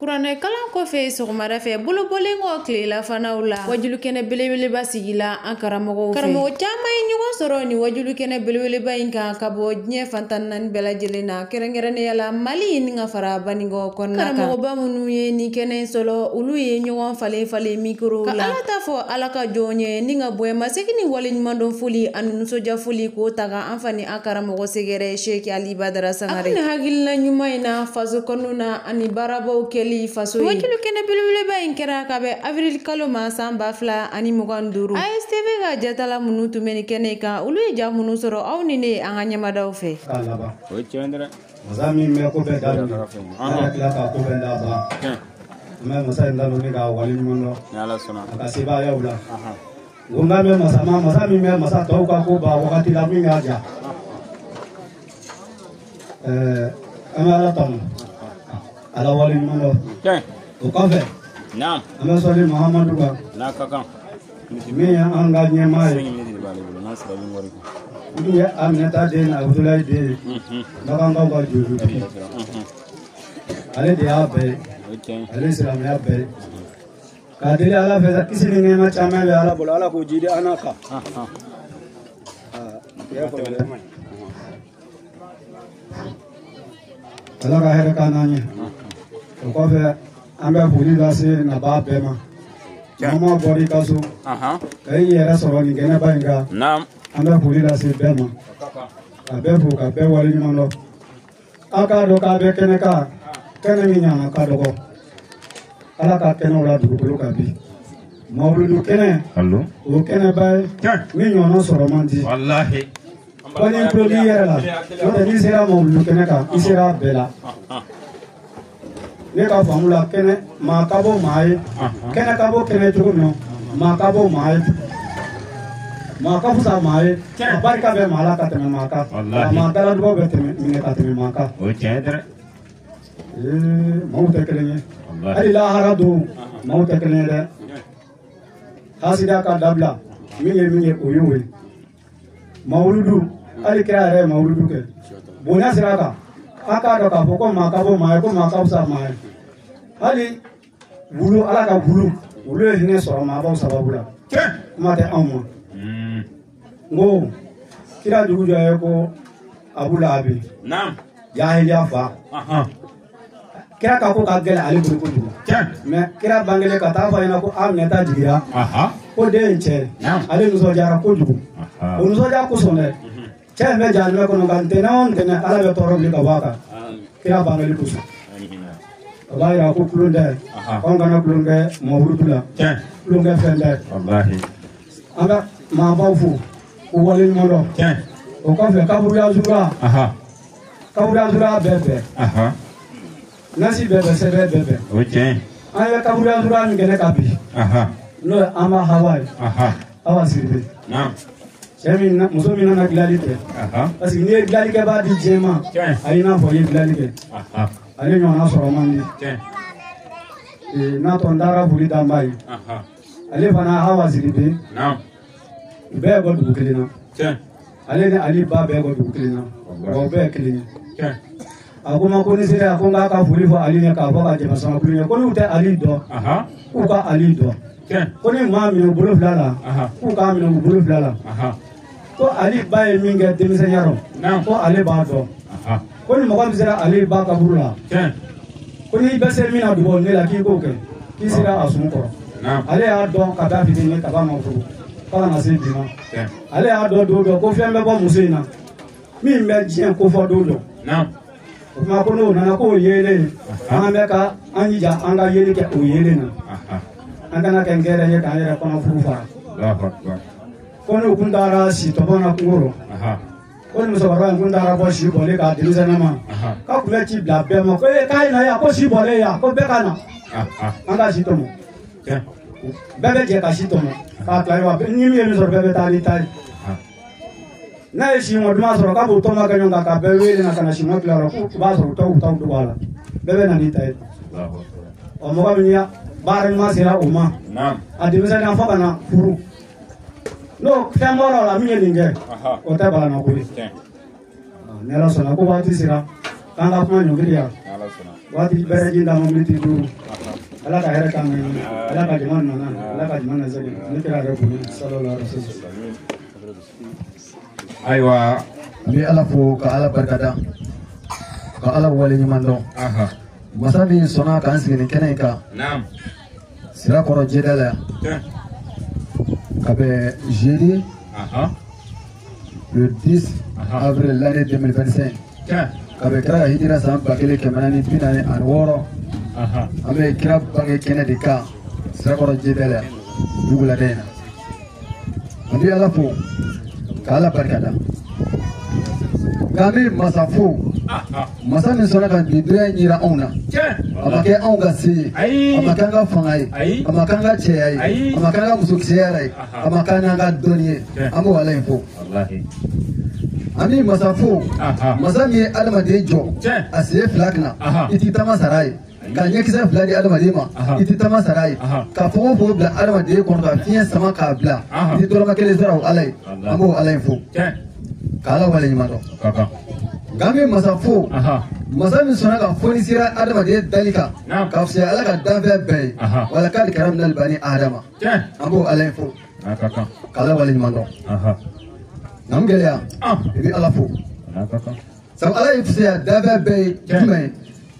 Kuranɛ kalan kɔfɛ sɔgɔmada fɛ bolobolen kɔ tilela fanaw la wajulu kɛnɛ belebeleba sigila an karamɔgɔw fɛ. Karamɔgɔ caman ye ɲɔgɔn sɔrɔ ni wajulu kɛnɛ belebeleba in kan ka bɔ diɲɛ fantan naani bɛɛ lajɛlen na kɛrɛnkɛrɛnnenya la Mali ni ka fara Banikɔ kɔnɔna kan. Karamɔgɔba minnu ye ni kɛnɛ sɔrɔ olu ye ɲɔgɔn falen mikro la. Ka Ala ta fɔ Ala ka jɔn ye ni ka bɔ masegin ni wale ɲuman dɔn foli ani nisɔndiya foli k'o ta ka an fani an karamɔgɔ sɛgɛrɛ Sheikh Ali Badara Sangare. A ni hakilina ɲuman in na faso kɔnɔna na ani baarabaw kɛli faso ye. Wajulu kɛnɛ belebeleba in kɛra ka bɛn avril kalo ma san 2025. ASTV ka jatala minnu tun bɛ ni kɛnɛ kan olu ye ja minnu sɔrɔ aw ni ne an ka ɲɛmadaw fɛ. O ye tiɲɛ dɛ. Masa min bɛ ko bɛɛ da don ala tila ka ko bɛɛ da ban an bɛ masa in da don ni ka wale ɲuman dɔn ni Ala sɔnna a ka sebaaya la n ka bɛ masa min bɛ masa tɔw ka ko ban wagati la min k'a ja an bɛ Ala tanu ala wale ɲuman dɔn o kɔfɛ an bɛ sɔli Muhamadu kan min ye an ka ɲɛmaa ye min ye Aminata den Abudulayi den bagankaw ka jojutigi ale de y'a bɛɛ ye ale silamɛya bɛɛ ye k'a deli Ala fɛ kisi ni nɛɛma caman bɛ Ala bolo Ala k'o jidi an na kan Ala ka hɛrɛ k'an n'an ye o kɔfɛ an bɛ foli lase nabaa bɛɛ ma mama bɔr'i ka so ka i yɛrɛ sɔrɔ nin kɛnɛba in kan an bɛ foli lase bɛɛ ma ka bɛɛ fo ka bɛɛ wale ɲuman dɔn aw k'a dɔn k'a bɛ kɛnɛ kan kɛnɛ min ɲana ka dɔgɔ Ala ka kɛnɛw la dugukolo kan bi mawuludu kɛnɛ o kɛnɛba ye min ɲɔgɔnna sɔrɔ man di ko ni tuloli yɛrɛ la n'o tɛ n'i sera mawuludu kɛnɛ kan i sera a bɛɛ la ne ka faamu la kɛnɛ maa ka bɔ maa ye kɛnɛ ka bɔ kɛnɛ cogo min maa ka bɔ maa ye maa ka fisa maa ye a barika bɛ maa la ka tɛmɛ maa kan maa daladugbaw bɛ minɛ ka tɛmɛ maa kan o ye tiɲɛ dɛ maaw tɛ kelen ye hali lahara don maaw tɛ kelen ye dɛ hasida ka dabila min ye o ye o ye mawuludu hali kira yɛrɛ ye mawuludu kɛ bonya sira kan a k'a dɔn k'a fɔ ko maa ka bɔ maa ye ko maa ka fisa maa ye hali wulu Ala ka wulu wulu ye hinɛ sɔrɔ maabaw sababu la kuma tɛ anw ma n ko kira dugu dɔ ye ko Abu Lahabi jahiliya fa kira ka ko ka gɛlɛn ale bolo kojugu mais kira bangelen ka taa fɔ a ɲɛna ko Aminata jigira ko den in cɛ ale nisɔndiyara kojugu o nisɔndiya kosɔn dɛ cɛ in bɛ jahanɛmɛ kɔnɔ nka ntɛnɛn o ntɛnɛn Ala bɛ tɔɔrɔ wuli ka bɔ a kan kira bangeli kosɔn o b'a yira ko kulon tɛ anw kana kulon kɛ mawuludu la kulon kɛ fɛn tɛ an bɛ maabaw fo k'u wale ɲuman dɔn o kɔfɛ kaburuya zura bɛɛ bɛɛ nasi bɛɛ bɛɛ sɛbɛn bɛɛ bɛɛ an ye kaburuya zura min kɛnɛ kan bi n'o ye an ma Hawa ye Hawa Siribe cɛ min muso min nana dilali kɛ parce que n'i ye dilali kɛ b'a di diɲɛ ma a y'i n'a fɔ i ye dilali kɛ ale ɲɔgɔnna sɔrɔ man di n'a tɔ n taara foli d'an ba ye ale fana Hawa Siribe u bɛɛ bɔ dugu kelen na ale ni Ali ba bɛɛ bɔ dugu kelen na wa u bɛɛ ye kelen ye a ko ma ko ni sera ko n k'a ka foli fɔ Ali ɲɛ k'a fɔ ka jama sama kulo ɲɛ ko n'u tɛ Ali dɔn k'u ka Ali dɔn ko ni maa minɛ u bolo fila la k'u k'a minɛ u bolo fila la ko Ali ba ye min kɛ denmisɛnya rɔ ko ale b'a dɔn ko ni mɔgɔ min sera Ali ba kaburu la ko n'i bɛ se min na dugawu ne la k'i k'o kɛ k'i sera a sun kɔrɔ ale y'a dɔn ka taa fitinin ka b'a ma furu fo ka na se bi ma ale y'a dɔn don dɔ ko fɛn bɛ bɔ muso in na min bɛ diɲɛ kofɔ don dɔ o kuma ko n'o nana k'o yeelen an bɛ ka an jija an ka yeli kɛ o yeelen na an kana kɛ n gɛrɛ ye k'an yɛrɛ kɔnɔ furu fara ko n'u kun taara si tɔbɔn na kungo rɔ ko ni musokɔrɔba in kun taara bɔ si bɔlen k'a denmisɛnnin ma k'a tun bɛ ci bila bɛɛ ma ko k'a ye na yan ko si bɔlen yan ko bɛɛ ka na an ka si tɔmɔ bɛɛ bɛ jɛ ka si tɔmɔ k'a tila wa ni min ye min sɔrɔ bɛɛ bɛ taa ni ta ye n'a ye si mɔ duman sɔrɔ k'a b'o tɔmɔ kɛ ɲɔgɔn kan ka bɛɛ wele na ka na si mɔ tila k'u b'a sɔrɔ u t'aw dogo a la bɛɛ bɛ na ni ta ye ɔ mɔgɔ min ya baara ɲuman sera o ma a denmisɛnninya fo ka na furu n'o fɛn bɔra la min ye nin kɛ o tɛ balama ko ye ni Ala sɔnna ko waati sera k'an ka kuma ɲɔgiriya waati bɛrɛ ji d'a ma miniti 5 ala ka hɛrɛ k'an ye ala ka jama nana ala ka jama nasegin ne kira yɛrɛ bonya sallallahu alaihi wasallam. Ayiwa an bɛ ala fo ka ala barikada ka ala wale ɲuman dɔn masa min sɔnna k'an sigi nin kɛnɛ in kan sira kɔrɔ jɛda la ka bɛn jeudi le 10 avril l'année 2025 ka bɛn kira ka hijira san 1446 an bɛ kira bange kɛnɛ de kan sira kɔrɔ jɛda la dugu laden in na an bɛ ala fo ka ala barikada nka an bɛ masa fo masa min sɔnna ka bi donya jira anw na a ma kɛ anw ka se ye a ma kɛ an ka fanga ye a ma kɛ an ka cɛya ye a ma kɛ an ka musokisɛya ye a ma kɛ an ka dɔnni ye an b'o ala in fo an bɛ masa fo masa min ye adamaden jɔ a sen 2 kunna i t'i taama sara ye ka ɲɛkisɛ 2 di adamaden ma i t'i taama sara ye ka fɔn o fɔn bila adamaden kɔnɔ ka fiɲɛ sama k'a bila i t'i dɔrɔmɛ 1 sara o ala ye an b'o ala in fo ka ala wale ɲuman dɔn nka an bɛ masa fo masa min sɔnna ka fɔni sera adamaden dali kan ka fisaya ala ka danfɛn bɛɛ ye wala k'ale kɛra minali bani adama an b'o ala in fo ka ala wale ɲuman dɔn nka n gɛlɛya i bɛ ala fo sabu ala ye fisaya danfɛn bɛɛ ye jumɛn ye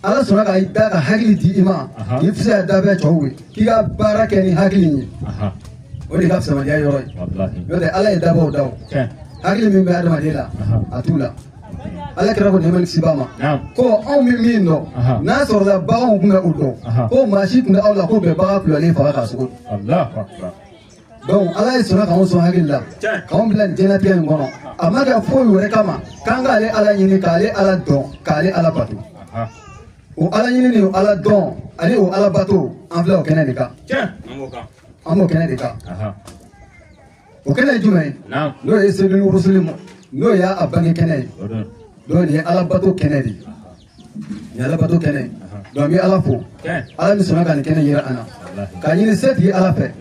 ala sɔnna ka i da ka hakili di i ma k'i fisaya danfɛn tɔw ye k'i ka baara kɛ ni hakili ye o de ka fisamadiya yɔrɔ ye n'o tɛ ala ye dabɔw da o hakili min bɛ adamaden la a t'u la ala kɛra ko nɛmɛ siba ma ko anw bɛ min dɔn n'a sɔrɔla baganw tun bɛ o dɔn ko maa si tun bɛ aw la k'o bɛ bagan kulalen faga ka sogo donc ala ye sɔnna k'anw sɔn hakili la k'anw bila nin diɲɛlatigɛ in kɔnɔ a ma kɛ foyi wɛrɛ kama k'an k'ale ala ɲini k'ale ala dɔn k'ale ala bato o ala ɲini ni o ala dɔn ani o ala bato an filɛ o kɛnɛ de kan an b'o kɛnɛ de kan o kɛnɛ ye jumɛn ye n'o ye seydou rusuli n'o y'a bange kɛnɛ ye donc nin ye ala bato kɛnɛ de ye nin ye ala bato kɛnɛ ye donc n bɛ ala fo ala min sɔnna ka nin kɛnɛ yira an na ka ɲini se tigi ala fɛ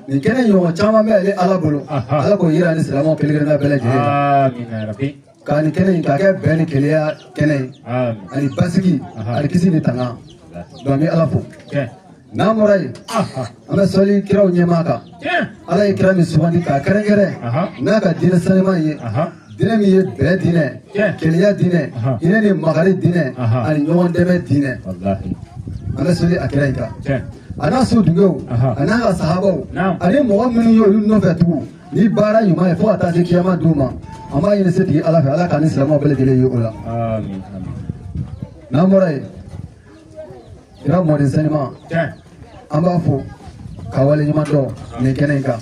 nin kɛnɛ ɲɔgɔn caman bɛ ale ala bolo ala k'o yira ni silamɛw kelen-kelenna bɛɛ lajɛlen na ka nin kɛnɛ in k'a kɛ bɛn ni kelenya kɛnɛ ye ani basigi ani kisi ni tanga donc n bɛ ala fo n'an bɔra yen an bɛ sɔli kiraw ɲɛmaa kan ala ye kira min sugandi k'a kɛrɛnkɛrɛn n'a ka diinɛ sanuman ye diinɛ min ye bɛn diinɛ kelenya diinɛ hinɛ ni makari diinɛ ani ɲɔgɔn dɛmɛ diinɛ an bɛ sɔli a kira in kan a n'a so dunkew a n'a ka sahabaw ani mɔgɔ minnu ye olu nɔfɛ tugun ni baara ɲuman ye fo ka taa se kiyama don ma an b'a ɲini setigi ala fɛ ala k'a ni silamɛw bɛɛ lajɛlen ye o la n'an bɔra yen kira mɔden sanima an b'a fo ka wale ɲuman dɔn nin kɛnɛ in kan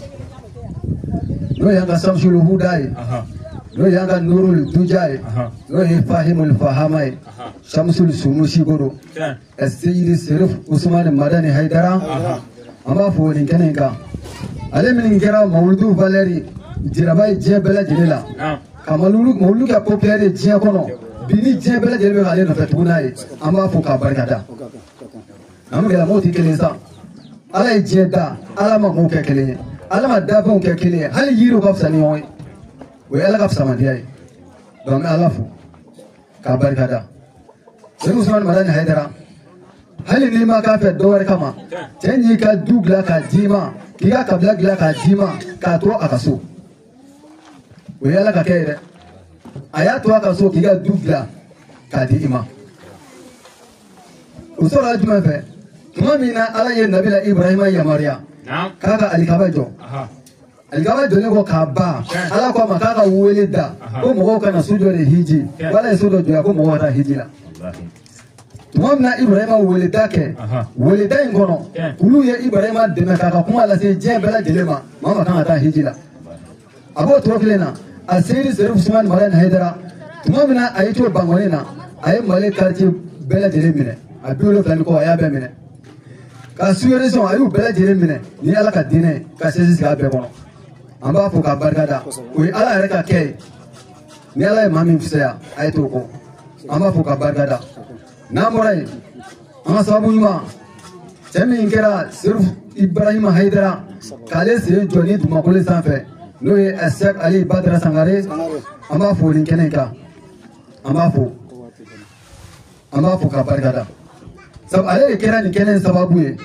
n'o y'an ka samsulu huda ye n'o y'an ka nurul duja ye n'o ye fahimul fahama ye shamsul sunusi goro seyidi serif usmani madani haidara an b'a fo nin kɛnɛ in kan ale min kɛra mawuludu valeri jiraba ye diɲɛ bɛɛ lajɛlen la ka mawuludu kɛ populaire ye diɲɛ kɔnɔ bi ni diɲɛ bɛɛ lajɛlen bɛ k'ale nɔfɛ tugun n'a ye an b'a fo k'a barikada an bɛ gɛlɛmaw tɛ kelen sa ala ye diɲɛ da ala ma mɔgɔw kɛ kelen ye ala ma dafɛnw kɛ kelen ye hali yiriw ka fisa ni ɲɔgɔn ye o ye ala ka fisamadiya ye donc n bɛ ala fo k'a barikada sɛrifu usumani madani hayidara hali n'i ma k'a fɛ dɔ wɛrɛ kama cɛ y'i ka du dilan k'a d'i ma k'i ka kabila dilan k'a d'i ma k'a to a ka so o ye ala ka kɛ ye dɛ a y'a to a ka so k'i ka du dilan k'a di i ma o sɔrɔla jumɛn fɛ tuma min na ala ye nabila ibrahima yamaruya k'a ka alikaba jɔ alikaba jɔlen kɔ k'a ban ala ko a ma k'a ka wele da ko mɔgɔw kana so dɔ de hiji wala ye so dɔ jɔya ko mɔgɔw ka taa hiji la tuma min na ibrahima weleda kɛ weleda in kɔnɔ olu ye ibrahima dɛmɛ k'a ka kuma lase diɲɛ bɛɛ lajɛlen ma maa ma kan ka taa hiji la a b'o tɔgɔ kelen na a seyidi serif usumani madani hayidara tuma min na a ye to bangɔni na a ye mali quartier bɛɛ lajɛlen minɛ a 70 ni kɔ a y'a bɛɛ minɛ ka sous-région a y'u bɛɛ lajɛlen minɛ ni ala ka diinɛ ye ka sɛsi sigi a bɛɛ kɔnɔ an b'a fɔ k'a barikada o ye ala yɛrɛ ka kɛ ye ni ala ye maa min fisaya a ye t'o kɔ an b'a fɔ k'a barikada n'an bɔra yen an ka sababu ɲuman cɛ min kɛra serif ibrahima hayidara k'ale sen jɔ ni dumakole sanfɛ n'o ye sek ali badara sangare an b'a fo nin kɛnɛ in kan an b'a fo an b'a fɔ ka barikada sabu ale de kɛra nin kɛnɛ sababu ye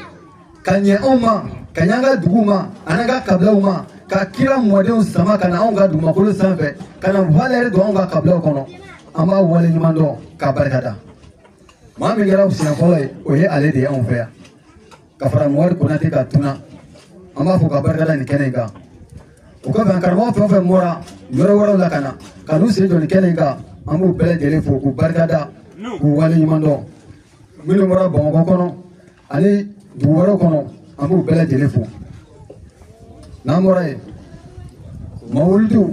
ka ɲɛ anw ma ka ɲɛ an ka dugu ma ani ka kabilaw ma ka kira mɔdenw sama ka na anw ka dugumakolo sanfɛ ka na valeur don anw ka kabilaw kɔnɔ an b'a wale ɲuman dɔn ka barikada maa min kɛra siɲɛ fɔlɔ ye o ye ale de ye anw fɛ yan ka fara Mohamɛdi Konate ka tuna an b'a fɔ ka barikada nin kɛnɛ in kan o kɔfɛ karamɔgɔ fɛn o fɛn bɔra yɔrɔ wɛrɛw la ka na ka n'u sen jɔ nin kɛnɛ in kan an b'u bɛɛ lajɛlen fo k'u barikada k'u wale ɲuman dɔn minnu bɔra Bamakɔ kɔnɔ ani dugu wɛrɛw kɔnɔ an b'u bɛɛ lajɛlen fo n'an bɔra yen mawulidiw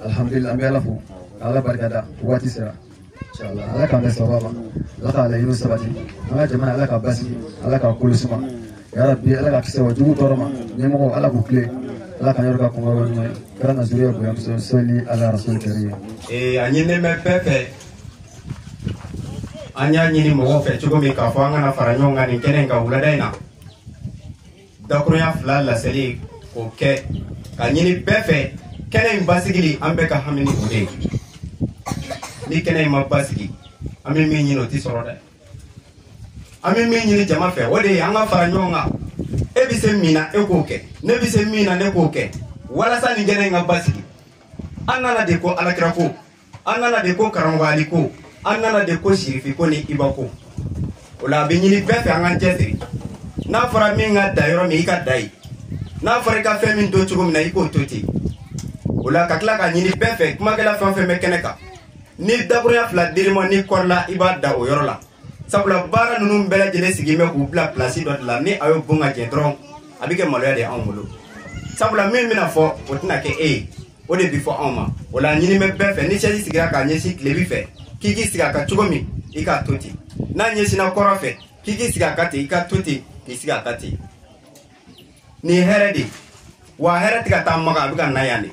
alhamdulillah an bɛ Ala fo ka Ala barikada waati sera inshallah Ala k'an bɛ sababa Ala ka laɲiniw sabati an ka jamana Ala ka basigi Ala ka kolo suma ya rabbi Ala ka kisɛ wa jugu tɔɔrɔ ma ɲɛmɔgɔw Ala k'u tile Ala ka yɔrɔ ka kɔngɔ ɲuman ye kɛra na zuriya bonya muso sɔli Ala rasul karim a ɲini bɛ bɛɛ fɛ an y'a ɲini mɔgɔw fɛ cogo min k'a fɔ an kana fara ɲɔgɔn kan nin kɛnɛ in kan wulada in na dakurunya 2 laseli k'o kɛ ka ɲini bɛɛ fɛ kɛnɛ in basigili an bɛɛ ka hami ni o de ye ni kɛnɛ in ma basigi an bɛ min ɲini o tɛ sɔrɔ dɛ an bɛ min ɲini jama fɛ o de ye an ka fara ɲɔgɔn kan e bɛ se min na e k'o kɛ ne bɛ se min na ne k'o kɛ walasa nin kɛnɛ in ka basigi an nana de ko alakira ko an nana de ko karamɔgɔ Ali ko an nana de ko sirifi ko ni iba ko o la a bɛ ɲini bɛɛ fɛ an ka cɛsiri n'a fɔra min ka da yɔrɔ min i ka da ye n'a fɔra i ka fɛn min don cogo min na i k'o to ten o la ka tila ka ɲini bɛɛ fɛ kumakɛla fɛn o fɛn bɛ kɛnɛ kan ni dakurunya 2 dir'i ma ni kɔrɔla i b'a da o yɔrɔ la sabula baara ninnu bɛɛ lajɛlen sigi bɛ k'u bila place dɔ de la ni a y'o bon ka jɛ dɔrɔn a bɛ kɛ maloya de ye anw bolo sabula min bɛna fɔ o tɛna kɛ e ye o de bi fɔ anw ma o la ɲini bɛ bɛɛ fɛ ni chaise sigira k'a ɲɛsin tilebi fɛ k'i k'i sigi a kan cogo min i k'a to ten n'a ɲɛsinna kɔrɔ fɛ k'i k'i sigi a kan ten i k'a to ten k'i sigi a kan ten nin ye hɛrɛ de wa hɛrɛ tɛ ka taa maga a bɛ ka na yan de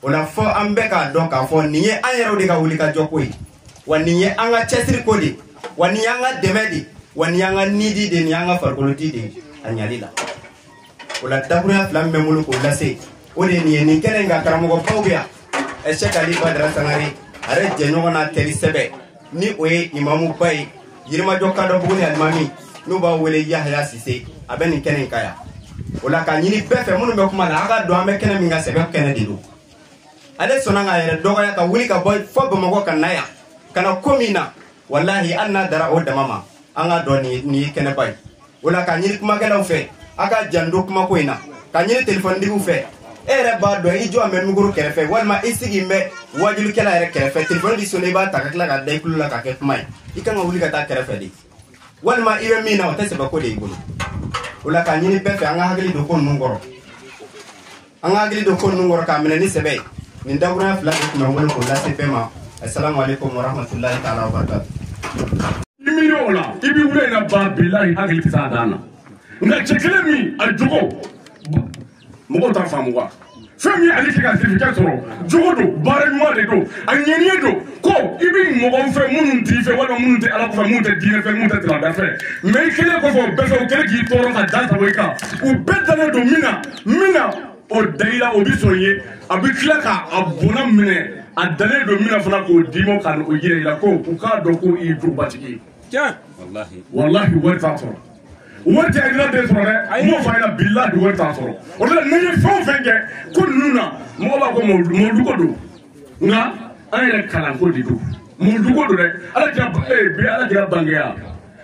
o la fɔ an bɛɛ k'a dɔn k'a fɔ nin ye an yɛrɛw de ka wuli ka jɔ ko ye wa nin ye an ka cɛsiri ko de wa nin y'an ka dɛmɛ de wa nin y'an ka nidi de nin y'an ka farikolodi de a ɲali la o la dakurunya 2 min bɛ n bolo k'o lase o de ye nin ye nin kɛnɛ in kan karamɔgɔbaw bɛ yan Cheikh Ali Badara Sangare a yɛrɛ jɛɲɔgɔn n'a teri sɛbɛ ni o ye imamuba ye Yirimajɔ Kadɔbugu ni alimami n'u b'a wele Yahaya Sise a bɛ nin kɛnɛ in kan yan o la ka ɲini bɛɛ fɛ minnu bɛ kuma na a ka dɔn an bɛ kɛnɛ min kan sɛbɛn kɛnɛ de don ale sɔnna k'a yɛrɛ dɔgɔya ka wuli ka bɔ fɔ Bamakɔ ka na yan ka na ko min na wallahi hali n'a dara o dama ma an ka dɔn nin ye kɛnɛba ye o la ka ɲini kumakɛlaw fɛ a ka janto kumako in na ka ɲini telefɔnidigiw fɛ e yɛrɛ b'a dɔn i jɔ bɛ mikoro kɛrɛfɛ walima i sigi bɛ wajulikɛla yɛrɛ kɛrɛfɛ telefɔni di sonné i b'a ta ka tila ka da i kulo la ka kɛ kuma ye i kan ka wuli ka taa kɛrɛfɛ de walima i bɛ min na o tɛ sɛbɛ ko de y'i bolo o la ka ɲini bɛɛ fɛ an ka hakili don ko ninnu kɔrɔ an ka hakili don ko ninnu kɔrɔ k'a minɛ ni sɛbɛ ye nin dakurunya 2 de tun bɛ n bolo k'o lase bɛɛ ma assalamu alaikum wa rahmatullahi ta'ala wa barakatuh i mi y'o la i b'i wuli na ba bilahi hakili tɛ s'a dan na nka cɛ kelen min a jogo mɔgɔw t'a faamu wa fɛn min ale kɛ ka certificat sɔrɔ jogo don baara ɲuman de don a ŋɛniye don ko i bɛ mɔgɔw fɛ minnu t'i fɛ walima minnu tɛ ala kɔfɛ minnu tɛ diinɛ fɛ minnu tɛ silamɛ fɛ mɛ i kelen kɔfɛ o bɛɛ fɛ o kelen k'i tɔɔrɔ ka dan sago i kan u bɛɛ dalen don min na o da i la o bɛ sɔn i ye a bɛ tila k'a bona minɛ a dalen don min na fana k'o d'i ma ka o yira i la ko u k'a dɔn ko i ye jugubatigi ye wallahi wari t'a sɔrɔ wari tɛ hakilina den sɔrɔ dɛ m'o fɔ a ɲɛna bilahi wari t'a sɔrɔ o de la n'i ye fɛn o fɛn kɛ ko ninnu na mɔgɔ b'a fɔ mɔluko don nka an yɛrɛ kalanko de don mɔluko don dɛ ala kɛra bangeya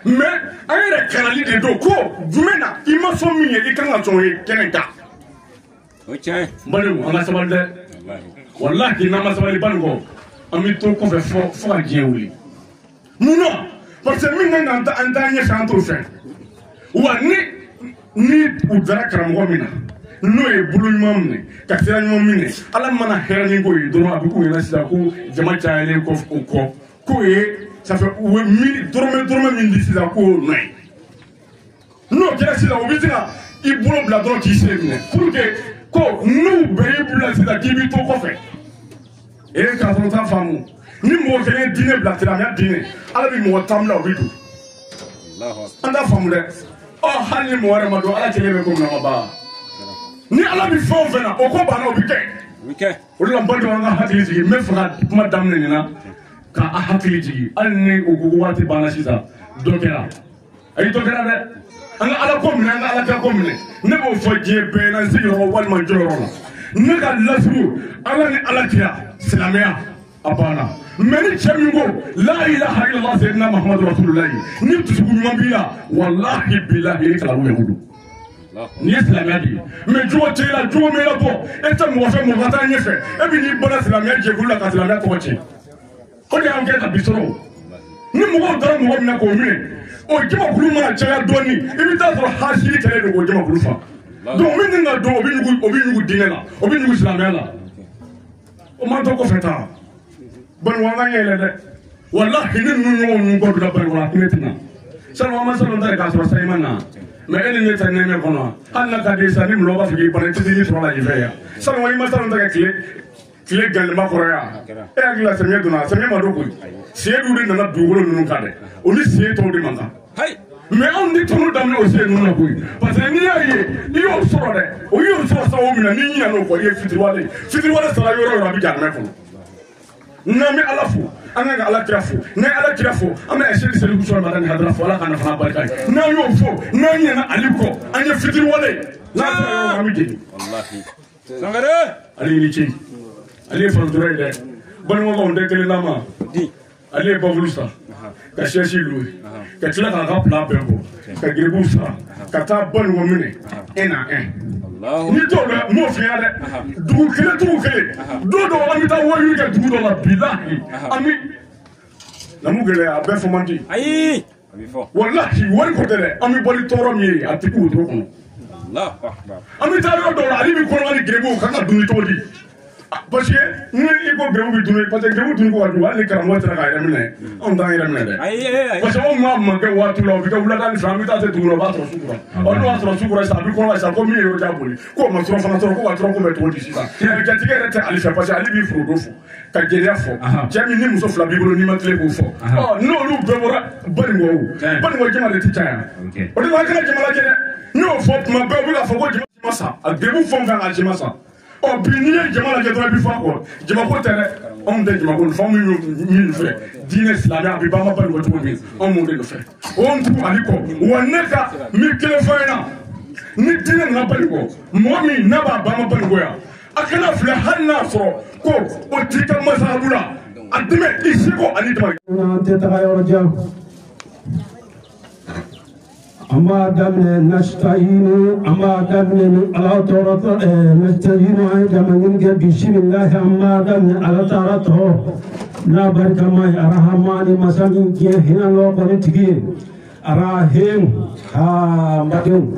mɛ an yɛrɛ kalanli de don ko jumɛn na i ma sɔn min ye i kan ka sɔn o ye kɛnɛ kan o tiɲɛ n balimaw an ka sabali dɛ wallahi n'an ma sabali banikɔ an bɛ to kɔfɛ fo ka diɲɛ wuli mun na parce que min kan ka an taa ɲɛfɛ an t'o fɛ wa ni u dara karamɔgɔ min na n'o ye bolo ɲuman minɛ ka sira ɲuman minɛ ala mana hɛrɛ ni ko ye dɔrɔn a bɛ k'u ɲɛna sisan ko jama cayalen kɔ o kɔ k'o ye sanfɛ u ye dɔrɔmɛ min di sisan k'o nɔ ye n'o kɛra sisan o bɛ se ka i bolo bila dɔrɔn k'i sen minɛ pour que ko n'u bɛɛ y'i bila sisan k'i b'i to kɔfɛ k'a sɔrɔ t'a faamu ni mɔgɔ kelen ye diinɛ bila silamɛya diinɛ ala bɛ mɔgɔ tan bila o bɛ don an t'a faamu dɛ hali ni mɔgɔ wɛrɛ ma don ala kelen bɛ ko min na ma ban ni ala bɛ fɛn o fɛn na o ko banna o bɛ kɛ o de la n balima an ka hakili sigi n bɛ fɛ ka kuma daminɛ nin na ka a hakili jigi hali ni o ko waati banna sisan dɔ kɛra ayi dɔ kɛra dɛ an ka ala ko minɛ an ka ala ka ko minɛ ne b'o fɔ diɲɛ bɛɛ na n sigiyɔrɔ walima jɔyɔrɔ la ne ka lasuru ala ni ala kira silamɛya a banna mɛ ni cɛ min ko la ilaha illallah sayyidina muhammadu rasulullahi ni dusukun ɲuman b'i la wallahi billahi i kalabu yahudu ni ye silamɛya de ye mɛ jogo tɛ la jogo min la bɔ e tɛ mɔgɔ fɛ mɔgɔ ka taa ɲɛfɛ e bɛ n'i bɔra silamɛya jɛkulu la ka silamɛya tɔgɔ tiɲɛ o de y'an kɛ ka bi sɔrɔ ni mɔgɔw taara mɔgɔ min na k'o minɛ o jamakulu mana caya dɔɔni i bɛ taa sɔrɔ hasili kɛlɛ de k'o jamakulu fa donc min ni ka dɔn o bɛ ɲugu diinɛ la o bɛ ɲugu silamɛya la o man to kɔfɛ taa banikɔnɔ an ka yɛlɛ dɛ walahi ne ninnu ɲɔgɔn ninnu kɔ bila banikɔnɔ a hinɛ tɛna sani an ma salon ta ye k'a sɔrɔ sayi ma na mɛ e ni ne tɛ nɛmɛ kɔnɔ hali n'a ka di sa ni mɔgɔ b'a fɔ k'i bana i tɛ se k'i sɔrɔ la yen fɛ yan salon i ma salon ta kɛ tile gɛlɛnba kɔrɔ yan e hakili la samiyɛ donna samiyɛ ma don koyi seyidu de nana dugukolo ninnu kan dɛ o ni seyi tɔw de man kan mɛ anw ni tɔnu daminɛ o seyi ninnu na koyi parce que n'i y'a ye i y'o sɔrɔ dɛ o y'o sɔrɔ sababu min na n'i ɲinɛ n'o kɔ i ye fitiriwale sara yɔrɔ o yɔrɔ a bɛ janmɛ kɔnɔ n'an bɛ ala fo an kan ka ala kira fo n'an ye ala kira fo an bɛ ɛsɛri seliku sɔrɔ mada ni hadara fo ala ka nafa barika ye n'an y'o fo n'an ɲinɛna ali kɔ an ye fitiriwale n'a sɔrɔ yɔrɔ an bɛ jeni ale ni ce ale ye fanutura ye dɛ balimakaw tɛ kelen n'a ma ale ye bawulu sa ka sɛsi lu ka tila k'a ka bila bɛɛ bɔ ka giribuw sara ka taa banikɔ minɛ un à un ni t'o la m'o f'i ɲɛna dɛ dugu kelen don dɔw an bɛ taa wari kɛ dugu dɔ la bilahi an bɛ lamu gɛlɛya a bɛɛ fɔ man di ayi walahi wari ko tɛ dɛ an bɛ bɔ ni tɔɔrɔ min ye a tɛ k'u wotoro kɔnɔ an bɛ taa yɔrɔ dɔw la ale bɛ kɔnɔ ni giribuw kan ka dun cogo di parce que ni i ko gɛrɛw bɛ dun parce que gɛrɛw dun ko ka jugu hali ni karamɔgɔ sera k'a yɛrɛ minɛ anw t'an yɛrɛ minɛ dɛ parce que anw ma mankɛ waati la o bɛ kɛ wulada ni fɛ an bɛ taa se dugu la o b'a sɔrɔ sukura ɔ n'o y'a sɔrɔ sukura sisan a bɛ kɔnɔ la sisan ko min ye yɔrɔ jan boli k'o ma sɔrɔ fana sɔrɔ ko ka sɔrɔ ko bɛ cogo di sisan jatigɛ yɛrɛ tɛ ale fɛ parce que ale b'i forodo fɔ ka jeliya fɔ cɛ min ni muso fila b'i bolo n'i ma tile k'o fɔ ɔ n'olu bɛɛ bɔra banikɔ jama de tɛ caya o de la an kana jama lajɛ dɛ n'o fɔ tuma bɛɛ u bɛ k'a fɔ ko jama sa a gɛrɛw fɛnw kan ka jama sa ɔ bi n'i ye jama lajɛ dɔrɔn i bɛ fɔ a kɔ jamako tɛ dɛ anw tɛ jamako nɔfɛ anw min nɔfɛ diinɛ silamɛya a bɛ ban ka banikɔ cogo min anw m'o de nɔfɛ o tugu ale kɔ wa ne ka mi kelen fɔ yen na ni diinɛ nana banikɔ mɔgɔ min n'a b'a ban ka banikɔ yan a kana filɛ hali n'a sɔrɔ ko o t'i ka masabu la a dɛmɛ i seko ani dama. an tɛ taga yɔrɔ jan أما دمن نستعين أما دمن على طرط نستعين عند من بسم الله أما دمن على طرطه نبرك ما أرحماني مسامين كيه هنا لو قلتكين أراهم ها مدون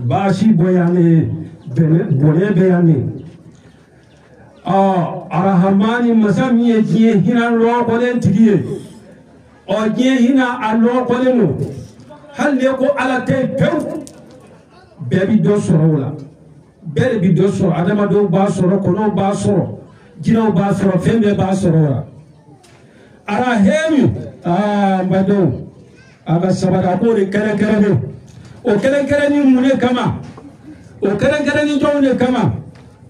باشي بياني بني بياني أرحماني مسامين كيه هنا لو قلتكين أو كيه هنا لو قلتكين hal ne ko ala tɛ pewu bɛɛ bi dɔ sɔrɔ o la bɛɛ de bi dɔ sɔrɔ adamadenw b'a sɔrɔ kɔnɔw b'a sɔrɔ jinɛw b'a sɔrɔ fɛn bɛɛ b'a sɔrɔ o la arahemi n badenw a ka sabali a b'o de kɛrɛnkɛrɛnnen o kɛrɛnkɛrɛnni mun de kama o kɛrɛnkɛrɛnni jɔnw de kama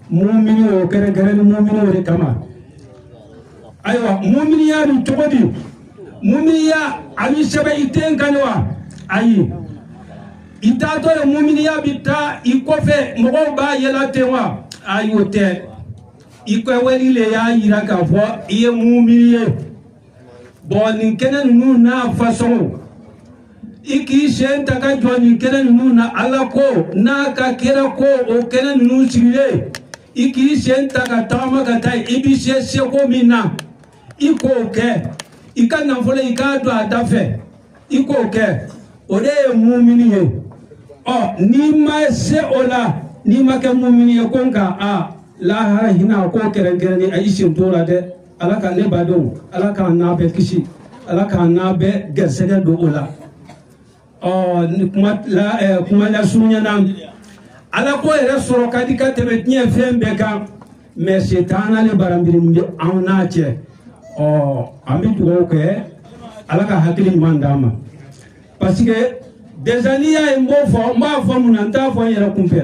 mumini o kɛrɛnkɛrɛnni muminiw de kama ayiwa muminiya ni cogo di muminiya a bi sɛbɛn i den kan wa ayi i t'atɔ ye muminiya bi taa i kɔfɛ mɔgɔw b'a yɛlɛ ten wa ayi o tɛ i ka wɛli le y'a yira k'a fɔ i ye mumini ye bɔn nin kɛnɛ ninnu n'a fasɔnw i k'i sen ta ka jɔ nin kɛnɛ ninnu na ala ko n'a ka kɛra ko o kɛnɛ ninnu sigilen i k'i sen ta ka tagama ka taa i bi se seko min na i k'o kɛ i ka nafolo i k'a don a da fɛ i k'o kɛ o de ye mumini ye ɔ n'i ma se o la n'i ma kɛ mumini ye ko nka a lahara hinɛ k'o kɛrɛnkɛrɛnnen a y'i sen t'o la dɛ ala ka ne badenw ala k'an n'a bɛɛ kisi ala k'an n'a bɛɛ gɛrɛsɛgɛ don o la ni kuma lasurunyana ala ko yɛrɛ sɔrɔ ka di ka tɛmɛ diɲɛ fɛn bɛɛ kan mɛ setana le baranbirin bɛ anw n'a cɛ an bɛ dugawu kɛ ala ka hakili ɲuman d'an ma parce que déjà n'i y'a ye n b'o fɔ n b'a fɔ mun na n t'a fɔ n yɛrɛ kunfɛ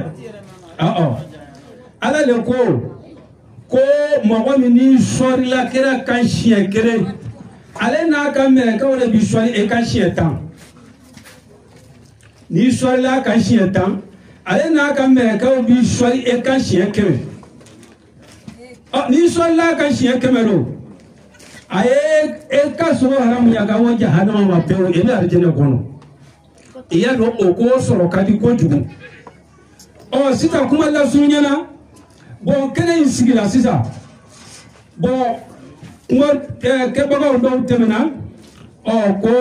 ala le ko mɔgɔ min n'i sɔrila kira kan siɲɛ kelen ale n'a ka mɛlɛkɛw de bi sɔli e ka siɲɛ 10 n'i sɔlila ka siɲɛ 10 ale n'a ka mɛlɛkɛw bi sɔli e ka siɲɛ 100 n'i sɔlila ka siɲɛ 100 do a ye e ka sogo haramu ya ka bɔ jahanama ma pewu e bɛ arijɛnɛ kɔnɔ i y'a dɔn o ko sɔrɔ ka di kojugu sisan kuma lasurunya ɲɛna bon kɛnɛ in sigila sisan bon kuma kɛbagaw dɔw tɛmɛna ko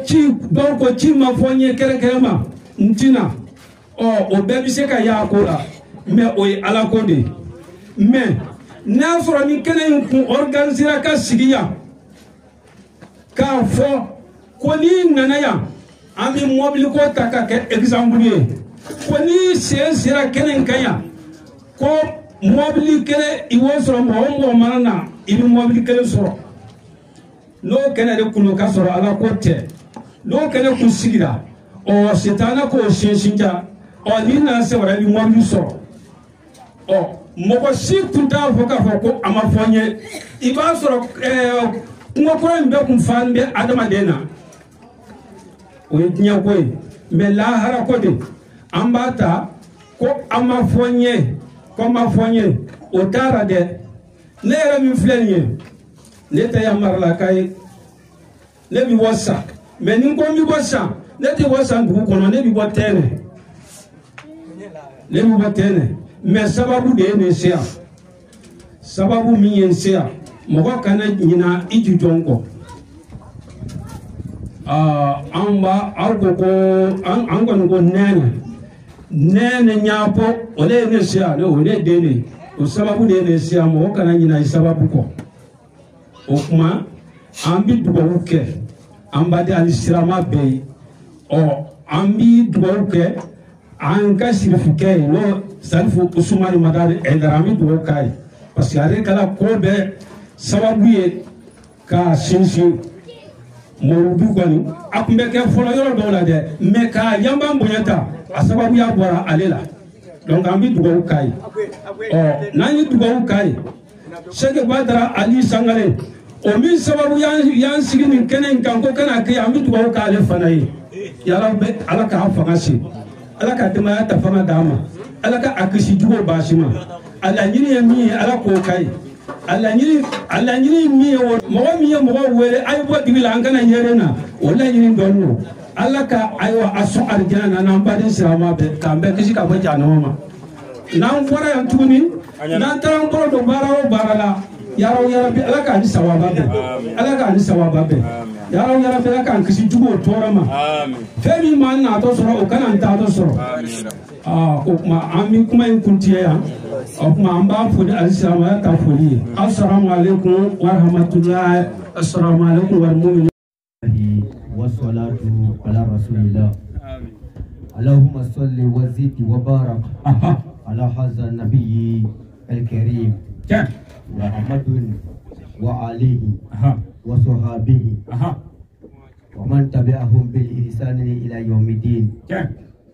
ci dɔw ko ci ma fɔ n ye kɛrɛkɛrɛ ma n tina o bɛɛ bɛ se ka y'a ko la mais o ye ala ko de mais n'a sɔrɔ ni kɛnɛ in kun organisera ka sigi yan k'a fɔ ko n'i nana yan an bɛ mobili ko ta ka kɛ exemple ye ko n'i sen sera kɛnɛ in kan yan ko mobili kelen i b'o sɔrɔ mɔgɔ o mɔgɔ mana na i bɛ mobili kelen sɔrɔ n'o kɛnɛ de kun ka sɔrɔ ala ko tɛ n'o kɛnɛ kun sigira sitana k'o sinsin ja n'i nana se wɛrɛ i bɛ mobili sɔrɔ mɔgɔ si tun t'a fɔ k'a fɔ ko a ma fɔ n ye i b'a sɔrɔ kungo kura in bɛɛ kun fan bɛ adamaden na o ye diɲɛ ko ye mais lahara ko de an b'a ta ko a ma fɔ n ye ko ma fɔ n ye o taara dɛ ne yɛrɛ min filɛ nin ye ne tɛ yamaralaka ye ne bɛ bɔ san mais ni n ko n bɛ bɔ san ne tɛ bɔ san dugu kɔnɔ ne bɛ bɔ tɛnɛ ne bɛ bɔ tɛnɛ mais sababu de ye ne se yan sababu min ye n se yan mɔgɔ kana ɲina i ti jɔn kɔ an b'a aw ko ko an kɔni ko nɛɛnɛ ɲaapɔ o de ye ne se yan o ne den de o sababu de ye ne se yan mɔgɔ kana ɲina i sababu kɔ o kuma an bi dugawu kɛ an b'a di ali sirama bɛɛ ye an bi dugawu kɛ an ka sirifikɛ ye n'o salifu usumani madari ɛdara an bi dugawu k'a ye parce que ale kɛla ko bɛɛ sababu ye k'a sinsin mɔrudu kɔni a tun bɛ kɛ fɔlɔ yɔrɔ dɔw la dɛ mais k'a yanban bonya ta a sababuya bɔra ale la donc an bi dugawu k'a ye n'an ye dugawu k'a ye sɛki badara ali sangare o min sababu y'an sigi nin kɛnɛ in kan ko kana kɛ an bi dugawu k'ale fana ye yala bɛ ala k'a fanga se ala ka denbaya ta fanga d'a ma ala ka a kisi jugu baasi ma a laɲini ye min ye ala k'o k'a ye a laɲini min ye mɔgɔ min ye mɔgɔ wele a ye bɔ dibi la an kana ɲɛre na o laɲini dɔɔni don ala ka ayiwa a sɔn arijana na n'an baden sirama bɛɛ k'an bɛɛ kisi ka bɔ jahanama ma n'an fɔra yan tuguni n'an taara an bolo don baara o baara la yaraw yarabi ala k'an ni sawaba bɛɛ ala k'an ni sawaba bɛɛ yaraw yarabi ala k'an kisi jugu o tɔɔrɔ ma fɛn min m'an natɔ sɔrɔ o kana an taatɔ sɔrɔ o kuma an bi kuma in kuntiya yan o kuma an b'a foli ali silamɛya ka foli ye assalamu alaikum wa rahmatullahi assalamu alaikum wal mu'minin والصلاة على رسول الله اللهم صل وزد وبارك على هذا النبي الكريم محمد وعليه وصحابه ومن تبعهم بالإحسان إلى يوم الدين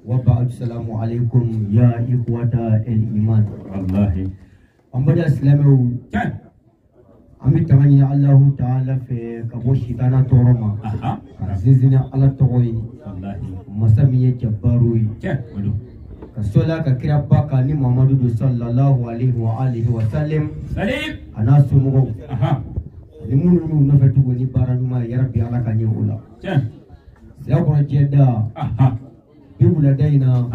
وبعد السلام عليكم يا إخوة الإيمان والله أمبدا السلام Ami tamani Allah Taala fe kabo shitana toroma kazizina ala togoyi masamiye jabarui kasola ka kira baka ni Muhammadu sallallahu alaihi wa alihi wa sallam ana sumugo ni munu no fetu ni baranuma ya rabbi ala kanye ula ya ko jeda bibula daina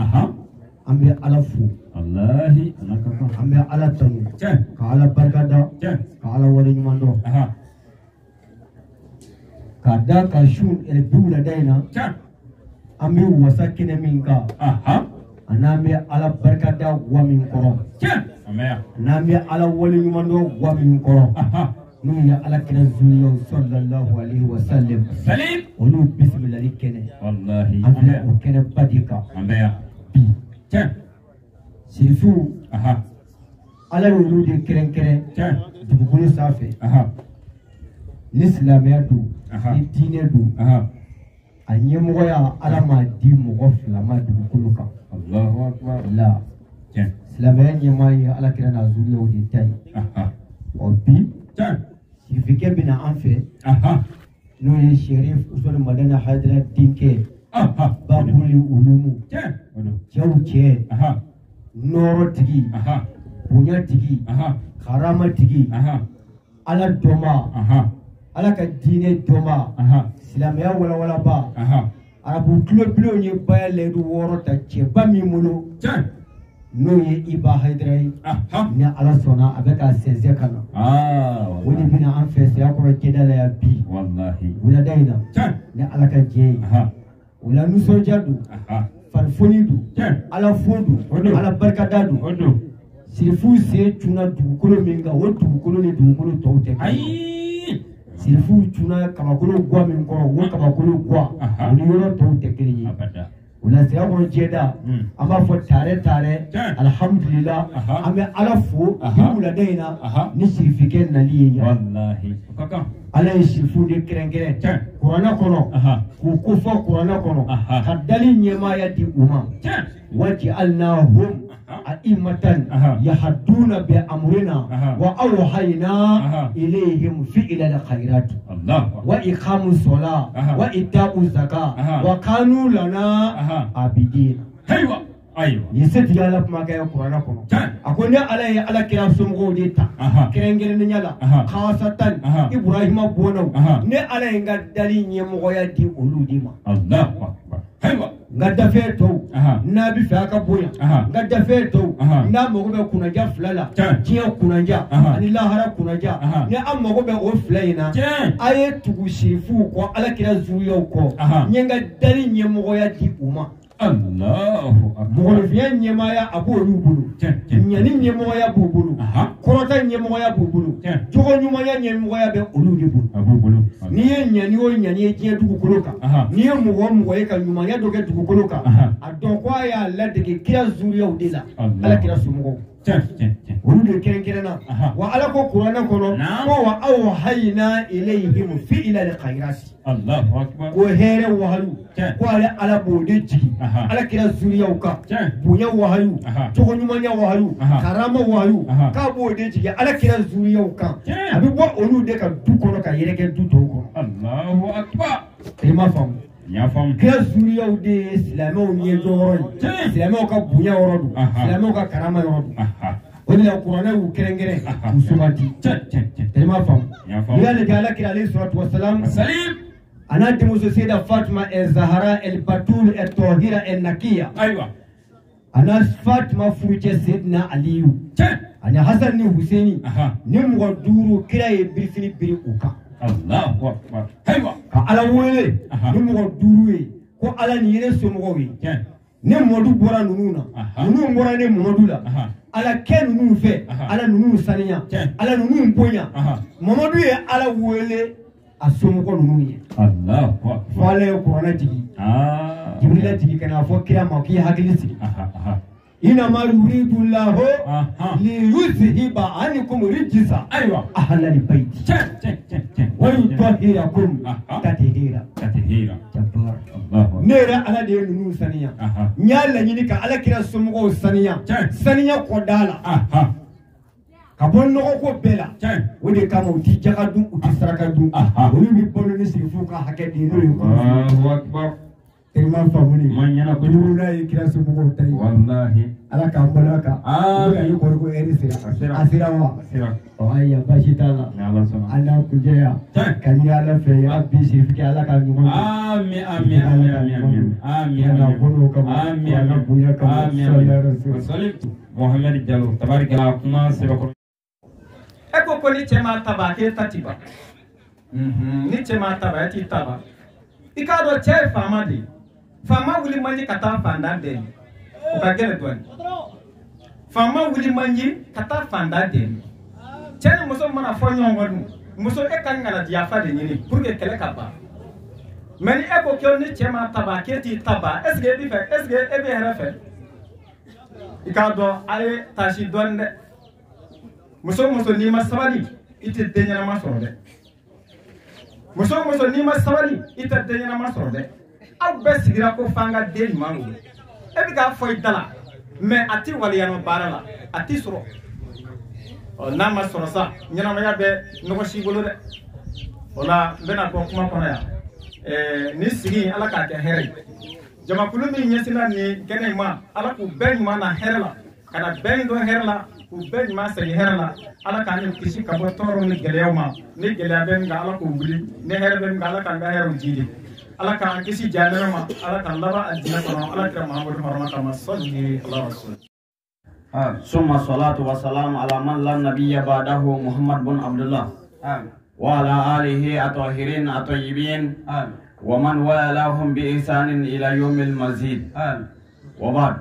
ambe alafu wallahi anaka ambe ala tanu ka ala barkada ka ala wali nyumando kada ka shun el bibula daina ambe wasakine minka anambe ala barkada wa min koro anambe ala wali nyumando wa min koro num ya ala kina zuniyo sallallahu alaihi wasallam salim onu bismillah likene wallahi ambe o kene badika ambe ya Sirifu ala y'olu de kɛrɛnkɛrɛn dugukolo sanfɛ ni silamɛya don ni diinɛ don a ɲɛmɔgɔya ala m'a di mɔgɔ fila ma dugukolo kan Allahu akbar la silamɛya ɲɛmaa ye ala kira n'a zuriyaw de ta ye bi sirifike bina an fɛ n'o ye Sherif Usman Madana Haidara denkɛ Babuli Ulumu cɛw cɛ nɔɔrɔ tigi bonya tigi karama tigi ala dɔnba ala ka diinɛ dɔnba silamɛya walawalaba arabu tulobilenw ye bayɛlɛdu 6 ta cɛba min bolo n'o ye Iba Haidara ye ni ala sɔnna a bɛ ka sɛnsɛn ka na o de bɛna an fɛ Sayakɔrɔ Jɛda la yan bi wulada in na ni ala ka diɲɛ ye o la nisɔndiya don farifoni don ala fo don ala barikada don sirifu sen cunna dugukolo min kan o dugukolo ni dugukolo tɔw tɛ kelen sirifu cunna kabakolo guwa min kɔrɔ o kabakolo guwa o ni yɔrɔ tɔw tɛ kelen ye o la Sayakɔrɔ Jɛda an b'a fɔ tare alhamdulillah an bɛ ala fo ni wulada in na ni sirifikɛ nali ye yan ala ye sirifu de kɛrɛnkɛrɛn kuranɛ kɔnɔ k'u kofɔ kuranɛ kɔnɔ ka dali ɲɛmaaya di u ma waj'alnahum a'immatan yahduna bi amrina wa awhayna ilayhim fi'la al-khairat wa iqamus salah wa ita'uz zakah wa kanu lana abidin ni seti ala kuma kɛ kuranɛ kɔnɔ a ko ne ala ye ala kira somɔgɔw de ta kɛrɛnkɛrɛnnenya la khasatan Ibrahima bɔnnaw ne ala ye n ka dali ɲɛmɔgɔya di olu de ma n ka dafɛ tɔw n'a bɛ fɛ a ka bonya n ka dafɛ tɔw n'a mago bɛ kunnaja 2 la diɲɛ kunnaja ani lahara kunnaja ni an mago bɛ o 2 in na a ye tugu sirifuw kɔ ala kira zuriyaw kɔ n ye n ka dali ɲɛmɔgɔya di u ma mɔgɔninfinya ɲɛmaaya a b'olu bolo ɲani ɲɛmɔgɔya b'u bolo kɔrɔta ɲɛmɔgɔya b'u bolo jogo ɲumanya ɲɛmɔgɔya bɛ olu de bolo n'i ye ɲani o ɲani ye diɲɛ dugukolo kan n'i ye mɔgɔ mɔgɔ ye ka ɲumanya dɔ kɛ dugukolo kan a dɔn ko a y'a ladege kira zuriyaw de la ala kira somɔgɔw olu de kɛrɛnkɛrɛnna wa ala ko kuranɛ kɔnɔ ko wa awhayna ilayhim fi'la al-khairat ko hɛrɛ wahayu ko ale ala b'o de jigi ala kira zuriyaw kan bonya wahayu cogo ɲumanya wahayu karama wahayu k'a b'o de jigi ala kira zuriyaw kan a bɛ bɔ olu de ka du kɔnɔ ka yɛrɛkɛ du tɔw kɔnɔ i ma faamu kira zuriyaw de ye silamɛw ɲɛ jɔyɔrɔ ye silamɛw ka bonya yɔrɔ don silamɛw ka karama yɔrɔ don o de la kuranɛ y'u kɛrɛnkɛrɛn k'u sugandi i ma faamu n'i y'a lajɛ ala kira alayhi salatu wasalam a n'a denmuso Seyida Fatima Zahara el Batul el Tahira el Nakiya a n'a Fatima furucɛ Seydina Aliyu ani Hasan ni Huseini ni mɔgɔ 5 kira ye birifini biri u kan ka ala wele ni mɔgɔ 5 ye ko ala ni yɛrɛ somɔgɔw ye ni Mamadu bɔra ninnu na ninnu bɔra ne Mamadu la ala kɛ ninnu fɛ ala ninnu saniya ala ninnu bonya Mamadu ye ala wele a somɔgɔ ninnu ye fɔ ala ye kuranɛ jigi Jibrila jigi kana fɔ kira ma k'i hakili sigi inama yuridu llahu liyuzhiba ankum rijsa ahlal bayti wa yutahhirakum tatheera ne yɛrɛ ala de ye ninnu saniya n y'a laɲini ka ala kira somɔgɔw saniya saniya kɔda la ka bɔ nɔgɔ ko bɛɛ la o de kama u ti jaga dun u ti saraka dun olu bɛ balo ni sirifu ka hakɛ di n'o ye Terima famuni. Manyana kujuruna ikira somɔgɔw ta ye. Ala k'an balo a kan. U bɛ ka ye kɔrɔko ɛri sera. A sera wa? Ayiwa baasi t'a la. An n'a kuncɛ yan. Ka ɲi ala fɛ yan bi sirifike ala ka ɲuman. Ami. Ala bolo kama. Ala bonya kama. Sɔli Mohamed Jallo tabarikala kuma sɛbɛkɔrɔ. E ko ni cɛ ma taba k'e ta ti ban. Ni cɛ ma taba e t'i taba. I k'a dɔn cɛ ye faama de ye. Faama wuli man di ka taa fantan dɛmɛ o ka gɛlɛn dɔɔnin faama wuli man di ka taa fantan dɛmɛ cɛ ni muso mana fɔ ɲɔgɔn kɔ dun muso e ka ŋana yafa de ɲini pour que kɛlɛ ka ban mais ni e ko k'e ni cɛ ma taba k'e t'i taba est ce que e b'i fɛ est ce que e bɛ hɛrɛ fɛ i k'a dɔn a ye tasi dɔɔnin dɛ muso n'i ma sabali i tɛ den ɲɛnama sɔrɔ dɛ muso n'i ma sabali i tɛ den ɲɛnama sɔrɔ dɛ. Aw bɛɛ sigira ko f'an ka den ɲuman wolo e bɛ k'a fɔ i da la mais a ti waliya nɔ baara la a ti sɔrɔ n'a ma sɔrɔ sa ɲɛnamaya bɛ nɔgɔ si bolo dɛ o la n bɛna bɔ kuma kɔnɔ yan ni sigi ala k'a kɛ hɛrɛ ye jamakulu min ɲɛsila nin kɛnɛ ma ala k'u bɛɛ ɲuman na hɛrɛ la ka na bɛɛ don hɛrɛ la k'u bɛɛ ɲuman segin hɛrɛ la ala k'an kisi ka bɔ tɔɔrɔ ni gɛlɛyaw ma ni gɛlɛya bɛ min kan ala k'u wuli ni hɛrɛ bɛ min kan ala k'an ka hɛrɛw jidi ala k'an kisi jahanama ma ala k'an laban aljinɛ kɔnɔ ala kira muhamadu harama kama salli ala rasul ثم الصلاة والسلام على من لا نبي بعده محمد بن عبد الله وعلى آله الطاهرين الطيبين ومن والاهم بإحسان إلى يوم المزيد وبعد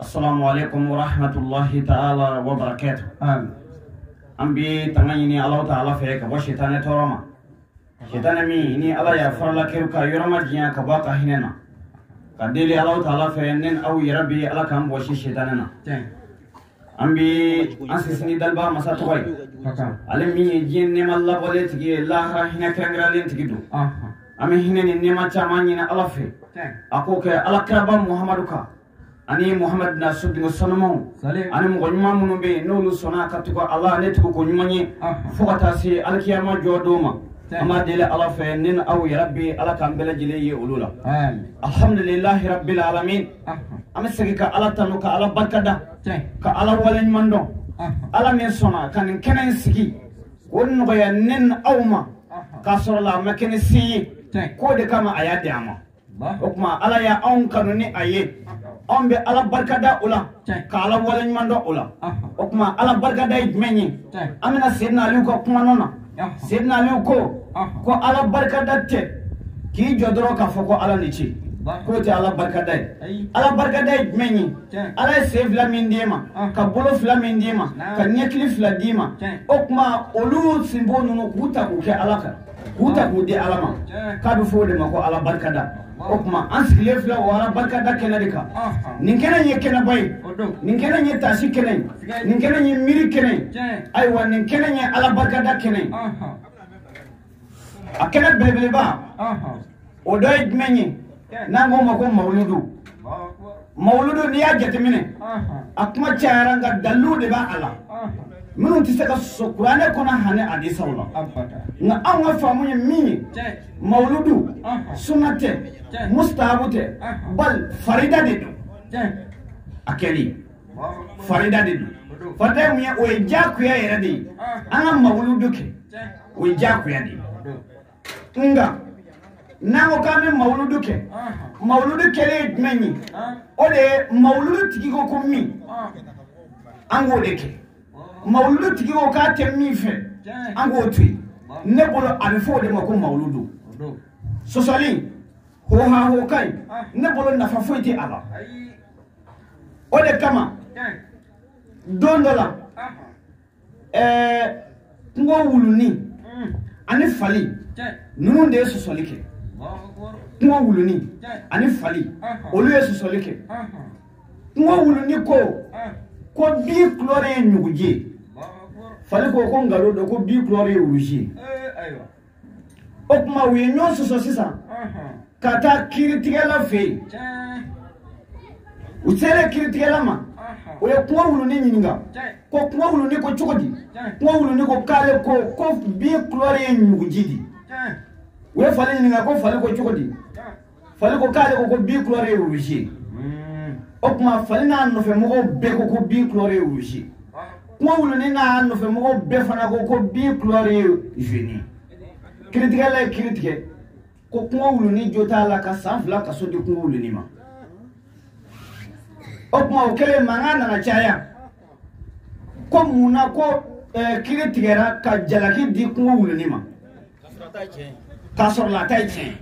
السلام عليكم ورحمة الله تعالى وبركاته أمبي تغنيني الله تعالى فيك وشيطان تورما شيطان مي إني الله يغفر لك يرما جيا كباقا هننا كدلي الله تعالى فينن أو يربي الله كم وشي شيطاننا ambi ansisini dalba masa toy ale mi jin ne malla bole tigi la hina kangra len tigi do ami hina ne ma chama ni na alafe ako ke alakraba muhammadu ka ani muhammad na sudi sonomo ani mo nyuma munu be no lu sona katuko allah ne tuko ko nyumanye fokata si alkiyama jodoma ama dele alafe nin aw ya rabbi alaka mbele jile ye ulula alhamdulillah rabbil alamin ami segika ala tanuka ala barkada ka ala walen mando ala min sona kan kenen sigi won go ya nen awma ka sorla makene si ko de kama ayade ama okma ala ya on kanuni aye on be ala barkada ula ka ala walen mando ula okma ala barkada menyi amina sidna ali ko kuma nona sidna ali ko ala barkada te ki jodoro ka foko ala ni ci ko te ala barkadai menyi ala save la mindema ka bolo fla mindema ka nyekli fla dima okma olu simbo no kuta ku ke alaka kuta ku de alama ka do fode mako ala barkada okma anskile fla wala barkada kenadika ninkena nyekena bay ninkena nye tashi kenen ninkena nye miri kenen ay wa ninkena nye ala barkada kenen akena bebele ba odoy menyi nango mako mauludu ni ya jatemine akuma charanga dalu de ba ala munu tisaka so qur'ane kona hane hadisa wala na anga famu mi mauludu sunnate mustabute bal farida de akeli farida de fata mu ya o jaku ya yerde anga mauludu ke o jaku ya de nga nango kame mauludu ke mauludu kele menyi ode mauludu tigi ko mi ango de ke mauludu tigi ko ka temmi fe ango tui ne bolo alfo de mako mauludu sosali ho ha ho kai ne bolo na fafoiti ala ode kama dondola ngo wuluni ani fali nunu de sosali ke ngo wuluni ani fali olu yesu solike ngo wuluni ko bi chlore nyuguje fali ko ngalo do ko bi chlore rouge okma wi nyoso so sisa kata kiritigela fe utsere kiritigela ma oye ko wuluni nyinga ko wuluni ko chukodi ko wuluni ko kale ko bi chlore nyugujidi we fali ninga ko fali ko chukodi fali ko kale ko bi chlore rouge okuma fali na no fe mo be ko bi chlore rouge ko wuluni na no fe mo be fana ko bi chlore jaune critique ko wuluni jota la ka sanfla ka so de ko wuluni ma okuma o kele mangana na chaya ko muna ko critique ra ka jalaki di ko wuluni ma ka sor la tay tien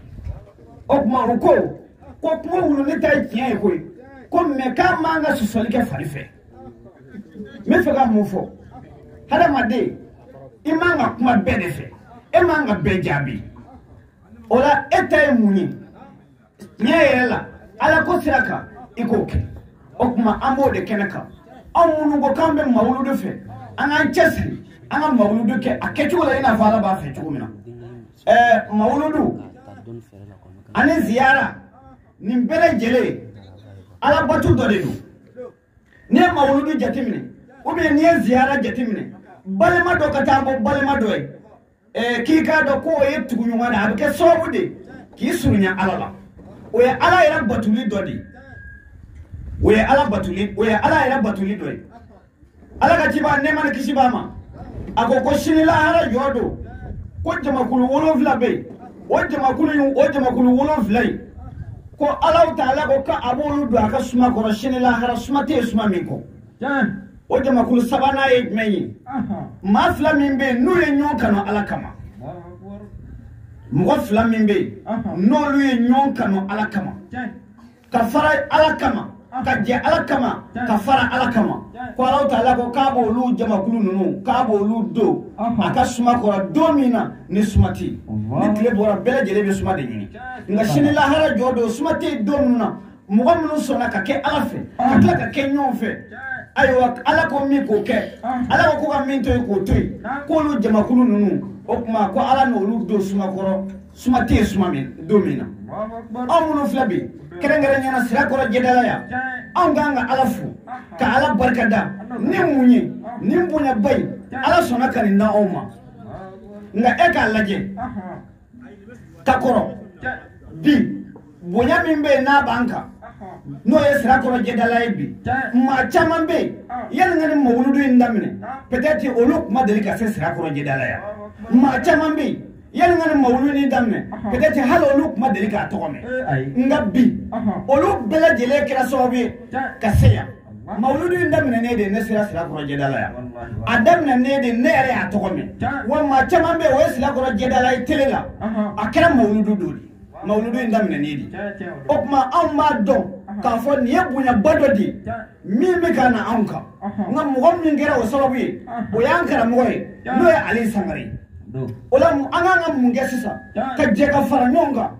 okuma ko wuluni tay tien ko me ka manga susoli ke farife me fega mufo hada made imanga kuma benefe imanga bejabi ola etay muni nyela ala ko siraka ikoke okuma ambo de kenaka amunu go kambe mawuludu fe anga chesri anga mawuludu ke akechu la ina fala ba fe chukumina mawuludu ani ziyara nimbele jele ala batu do de ni mawuludu jatimine ou bien ni ziyara jatimine balima dɔ ka taa bɔ balima dɔ ye k'i k'a dɔn ko o ye tugu ɲɔgɔn na a bɛ kɛ sababu de k'i surunya ala la o ye ala yɛrɛ batuli dɔ de o ye ala yɛrɛ batuli dɔ ye ala ka ciba nɛɛma ni kisi b'a ma a ko sini lahara jɔ don ko jamakulu 7 bɛ yen o jamakulu 7 in ko ala ta'ala ko ka a b'olu don a ka suma kɔrɔ sini lahara suma tɛ yen suma min kɔ o jamakulu 3nan ye jumɛn ye maa 2 min bɛ yen n'u ye ɲɔgɔn kanu ala kama mɔgɔ 2 min bɛ yen n'olu ye ɲɔgɔn kanu ala kama ka fara ala kama ka jɛ ala kama ka fara ala kama ko ala ta'ala ko k'a b'olu jamakulu ninnu k'a b'olu don a ka suma kɔrɔ don min na ni suma tɛ yen ni tile bɔra bɛɛ lajɛlen bɛ suma de ɲini nka sini lahara jɔ don suma tɛ yen don min na mɔgɔ minnu sɔnna ka kɛ ala fɛ ka tila ka kɛ ɲɔgɔn fɛ ayiwa ala ko min k'o kɛ ala ko ka min to yen k'o to yen k'olu jamakulu ninnu o tuma ko ala n'olu don suma kɔrɔ suma tɛ yen suma min don min na anw minnu filɛ bi kɛrɛnkɛrɛnnenya sirakɔrɔ jɛdala yan anw kan ka ala fo ka ala barikada ni mun ye ni bonyaba in ala sɔnna ka nin da anw ma nka e k'a lajɛ ka kɔrɔ bi bonya min bɛ yen n'a b'an kan n'o ye sirakɔrɔ jɛdala ye bi maa caman bɛ yen yanni ka ni mawuludu in daminɛ peut-être olu kuma deli ka se sirakɔrɔ jɛdala yan maa caman bɛ yen yanni ka ni mawuludu in daminɛ peut-être hali olu kuma deli k'a tɔgɔ mɛn nka bi olu bɛɛ lajɛlen kɛra sababu ye ka se yan mawuludu in daminɛnen de ne sera sirakɔrɔ jɛdala yan a daminɛnen de ne yɛrɛ y'a tɔgɔ mɛn wa maa caman bɛ yen o ye sirakɔrɔ jɛdala ye tele la a kɛra mawuludu dɔ de mawuludu in daminɛnen de o tuma anw b'a dɔn k'a fɔ nin ye bonyaba dɔ de min bɛ ka na anw kan nka mɔgɔ min kɛra o sababu ye o y'an karamɔgɔ ye n'o ye ale sangare o la an kan ka mun kɛ sisan ka jɛ ka fara ɲɔgɔn kan